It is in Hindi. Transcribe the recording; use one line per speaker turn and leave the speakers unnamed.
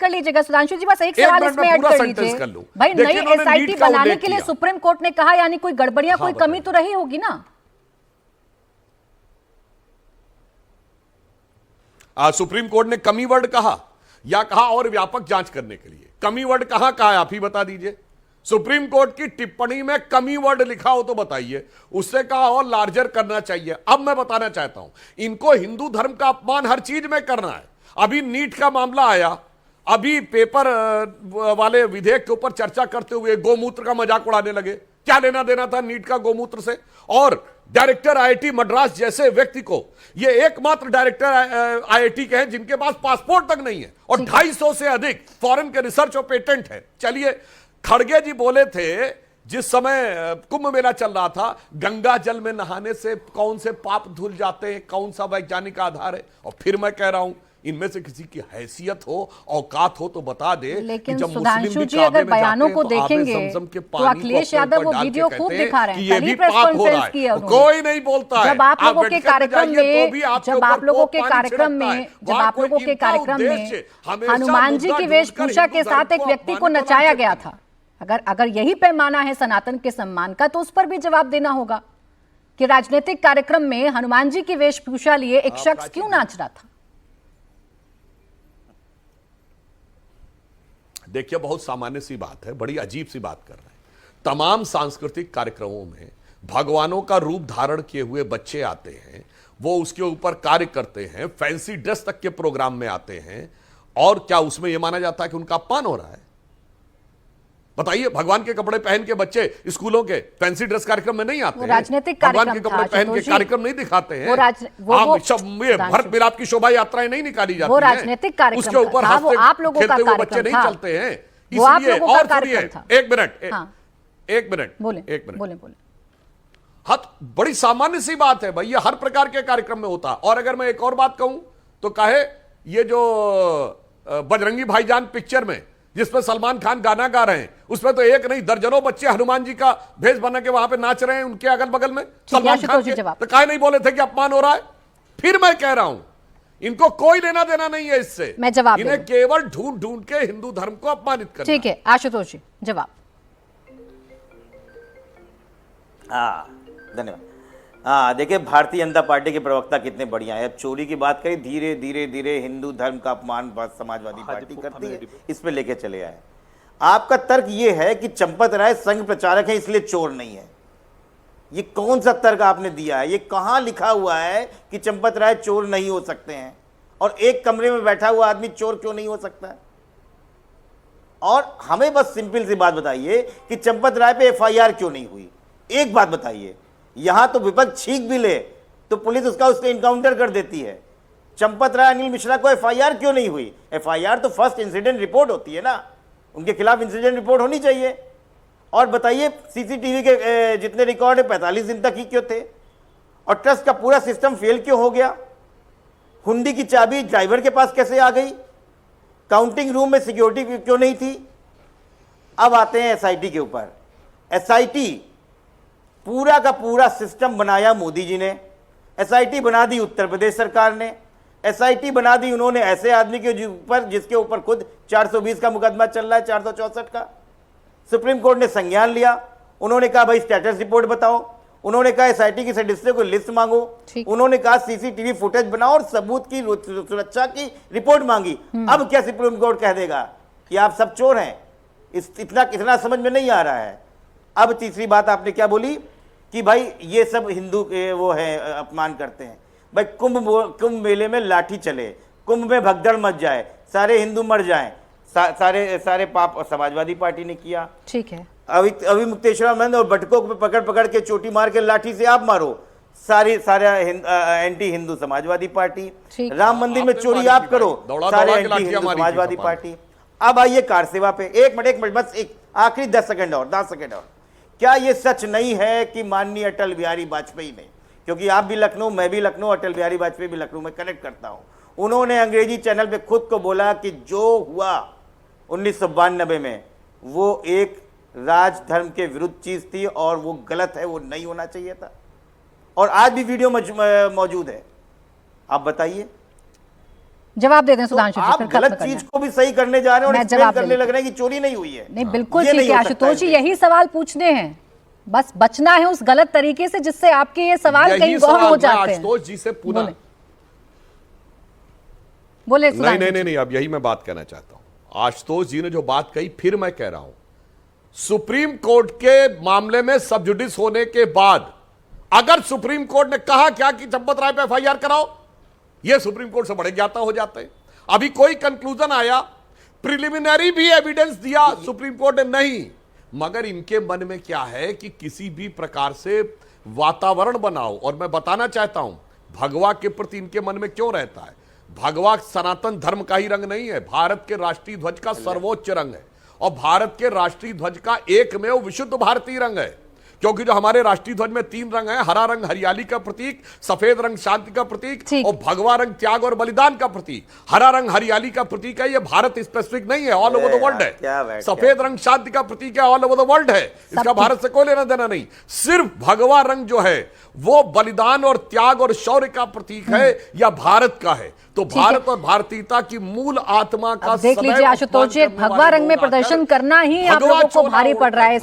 कर लीजिएगा सुधांशु जी, बस एक सवाल इसमें ऐड कर लीजिए भाई, नई एसआईटी बनाने के लिए सुप्रीम कोर्ट ने कहा, यानी कोई गड़बड़ियां, कोई कमी तो रही होगी ना?
सुप्रीम कोर्ट ने कमी वर्ड कहा या कहा और व्यापक जांच करने के लिए? कमी वर्ड कहां कहा है आप ही बता दीजिए। सुप्रीम कोर्ट की टिप्पणी में कमी वर्ड लिखा हो तो बताइए, उससे कहा और लार्जर करना चाहिए। अब मैं बताना चाहता हूं, इनको हिंदू धर्म का अपमान हर चीज में करना है। अभी नीट का मामला आया, अभी पेपर वाले विधेयक के ऊपर चर्चा करते हुए गोमूत्र का मजाक उड़ाने लगे। क्या लेना देना था नीट का गोमूत्र से? और डायरेक्टर आईआईटी मद्रास जैसे व्यक्ति को, ये एकमात्र डायरेक्टर आईआईटी के हैं जिनके पास पासपोर्ट तक नहीं है और 250 से अधिक फॉरेन के रिसर्च और पेटेंट है। चलिए, खड़गे जी बोले थे जिस समय कुंभ मेला चल रहा था, गंगा जल में नहाने से कौन से पाप धुल जाते हैं, कौन सा वैज्ञानिक आधार है? और फिर मैं कह रहा हूं, इनमें से किसी की हैसियत हो, औकात हो तो बता दे।
लेकिन सुधांशु जी अगर बयानों को देखेंगे तो अखिलेश यादव वो वीडियो खूब दिखा रहे हैं, तभी प्रेस कॉन्फ्रेंस की है उन्होंने।
कोई नहीं बोलता है।
जब आप लोगों के कार्यक्रम में हनुमान जी की वेशभूषा के साथ एक व्यक्ति को नचाया गया था, अगर यही पैमाना है सनातन के सम्मान का, तो उस पर भी जवाब देना होगा कि राजनीतिक कार्यक्रम में हनुमान जी की वेशभूषा लिए एक शख्स क्यों नाच रहा था।
देखिए, बहुत सामान्य सी बात है, बड़ी अजीब सी बात कर रहे हैं। तमाम सांस्कृतिक कार्यक्रमों में भगवानों का रूप धारण किए हुए बच्चे आते हैं, वो उसके ऊपर कार्य करते हैं, फैंसी ड्रेस तक के प्रोग्राम में आते हैं, और क्या उसमें यह माना जाता है कि उनका अपमान हो रहा है? बताइए, भगवान के कपड़े पहन के बच्चे स्कूलों के फैंसी ड्रेस कार्यक्रम में नहीं आते हैं,
राजनीतिक
भगवान के कपड़े पहन के कार्यक्रम नहीं दिखाते हैं, भरत मिलाप की शोभा यात्राएं नहीं निकाली जाती,
वो राजनीतिक कार्यक्रम
उसके ऊपर
आप लोगों का कार्यक्रम
बच्चे नहीं चलते हैं।
इसलिए और सुनिए,
एक मिनट
बोले।
हाँ, बड़ी सामान्य सी बात है भाई, ये हर प्रकार के कार्यक्रम में होता। और अगर मैं एक और बात कहूं तो कहे, ये जो बजरंगी भाईजान पिक्चर में जिसमें सलमान खान गाना गा रहे हैं, उसमें तो एक नहीं दर्जनों बच्चे हनुमान जी का भेष बना के वहां पे नाच रहे हैं उनके अगल बगल में सलमान खान के। तो काहे नहीं बोले थे कि अपमान हो रहा है? फिर मैं कह रहा हूं, इनको कोई लेना देना नहीं है इससे,
मैं जवाब
इन्हें केवल ढूंढ ढूंढ के हिंदू धर्म को अपमानित करना।
ठीक है आशुतोष जी, जवाब।
धन्यवाद। देखिए, भारतीय जनता पार्टी के प्रवक्ता कितने बढ़िया है। अब चोरी की बात करी, धीरे धीरे धीरे हिंदू धर्म का अपमान समाजवादी पार्टी करती है, इस पे लेके चले आए। आपका तर्क ये है कि चंपत राय संघ प्रचारक है इसलिए चोर नहीं है। ये कौन सा तर्क आपने दिया है? ये कहां लिखा हुआ है कि चंपत राय चोर नहीं हो सकते हैं? और एक कमरे में बैठा हुआ आदमी चोर क्यों नहीं हो सकता है? और हमें बस सिंपल सी बात बताइए कि चंपत राय पे एफआईआर क्यों नहीं हुई? एक बात बताइए। यहां तो विपक्ष छींक भी ले तो पुलिस उसका इनकाउंटर कर देती है। चंपत राय अनिल मिश्रा को एफआईआर क्यों नहीं हुई? एफआईआर तो फर्स्ट इंसिडेंट रिपोर्ट होती है ना, उनके खिलाफ इंसिडेंट रिपोर्ट होनी चाहिए। और बताइए, सीसीटीवी के जितने रिकॉर्ड है 45 दिन तक ही क्यों थे? और ट्रस्ट का पूरा सिस्टम फेल क्यों हो गया? हुंडी की चाबी ड्राइवर के पास कैसे आ गई? काउंटिंग रूम में सिक्योरिटी क्यों नहीं थी? अब आते हैं एसआईटी के ऊपर। एसआईटी पूरा का पूरा सिस्टम बनाया मोदी जी ने, एसआईटी बना दी उत्तर प्रदेश सरकार ने, एसआईटी बना दी उन्होंने ऐसे आदमी के ऊपर जिसके ऊपर खुद 420 का मुकदमा चल रहा है, 464 का। सुप्रीम कोर्ट ने संज्ञान लिया, उन्होंने कहा भाई स्टेटस रिपोर्ट बताओ, उन्होंने कहा एसआईटी की सदस्यों को लिस्ट मांगो, उन्होंने कहा सीसीटीवी फुटेज बनाओ और सबूत की सुरक्षा की रिपोर्ट मांगी। अब क्या सुप्रीम कोर्ट कह देगा कि आप सब चोर हैं? इतना समझ में नहीं आ रहा है। अब तीसरी बात आपने क्या बोली कि भाई ये सब हिंदू के वो है, अपमान करते हैं। भाई कुंभ मेले में लाठी चले, कुंभ में भगदड़ मच जाए, सारे हिंदू मर जाएं, सारे पाप समाजवादी पार्टी ने किया।
ठीक है,
अभी मुक्तेश्वरानंद और बटकों को पकड़ के चोटी मार के लाठी से आप मारो, सारा एंटी हिंदू समाजवादी पार्टी। राम मंदिर में चोरी आप करो, सारे एंटी हिंदू समाजवादी पार्टी। अब आइए कार सेवा पे। एक मिनट बस, एक आखिरी 10 सेकंड और। क्या यह सच नहीं है कि माननीय अटल बिहारी वाजपेयी ने, क्योंकि आप भी लखनऊ, मैं भी लखनऊ, अटल बिहारी वाजपेयी भी लखनऊ में कनेक्ट करता हूं, उन्होंने अंग्रेजी चैनल पे खुद को बोला कि जो हुआ 1992 में वो एक राजधर्म के विरुद्ध चीज थी और वो गलत है, वो नहीं होना चाहिए था। और आज भी वीडियो मौजूद है। आप बताइए,
जवाब दे दें
तो
सुधांशु जी,
आप
फिर खत्म
गलत
करना है।
चीज को भी सही करने जा रहे हैं और
मैं
एक्सप्लेन
जवाब
करने
दे
लग रहे हैं कि चोरी नहीं हुई है।
नहीं बिल्कुल
ये
ठीक
नहीं
है
हो सकता
आशुतोष जी,
है।
यही सवाल पूछने हैं, बस बचना है उस गलत तरीके से जिससे आपके ये सवाल
यही
कहीं गौण
सवाल
हो
मैं
जाते हैं।
आशुतोष जी से पुनः
बोले
नहीं
सुधांशु
नहीं
जी।
नहीं नहीं, अब यही मैं बात कहना चाहता हूं। आशुतोष जी ने जो बात कही, फिर मैं कह रहा हूं, सुप्रीम कोर्ट के मामले में सब जुडिस होने के बाद अगर सुप्रीम कोर्ट ने कहा क्या कि चंपत राय पे एफआईआर कराओ, यह सुप्रीम कोर्ट से बड़े ज्ञाता हो जाते हैं। अभी कोई कंक्लूजन आया, प्रिलिमिनरी भी एविडेंस दिया सुप्रीम कोर्ट ने, नहीं, मगर इनके मन में क्या है कि किसी भी प्रकार से वातावरण बनाओ। और मैं बताना चाहता हूं भगवा के प्रति इनके मन में क्यों रहता है। भगवा सनातन धर्म का ही रंग नहीं है, भारत के राष्ट्रीय ध्वज का सर्वोच्च रंग है और भारत के राष्ट्रीय ध्वज का एकमेव विशुद्ध भारतीय रंग है। क्योंकि जो हमारे राष्ट्रीय ध्वज में 3 रंग है, हरा रंग हरियाली का प्रतीक, सफेद रंग शांति का प्रतीक
ठीक।
और भगवा रंग त्याग और बलिदान का प्रतीक। हरा रंग हरियाली का प्रतीक है, ये भारत स्पेसिफिक नहीं है, ऑल ओवर द वर्ल्ड है। सफेद रंग शांति का प्रतीक है, ऑल ओवर द वर्ल्ड है, इसका भारत से कोई लेना देना नहीं। सिर्फ भगवा रंग जो है वो बलिदान और त्याग और शौर्य का प्रतीक है या भारत का है। तो भारत और भारतीयता की मूल आत्मा का
देख लीजिए आशुतोष जी, भगवा रंग में प्रदर्शन करना ही आप लोगों को भारी पड़ रहा है।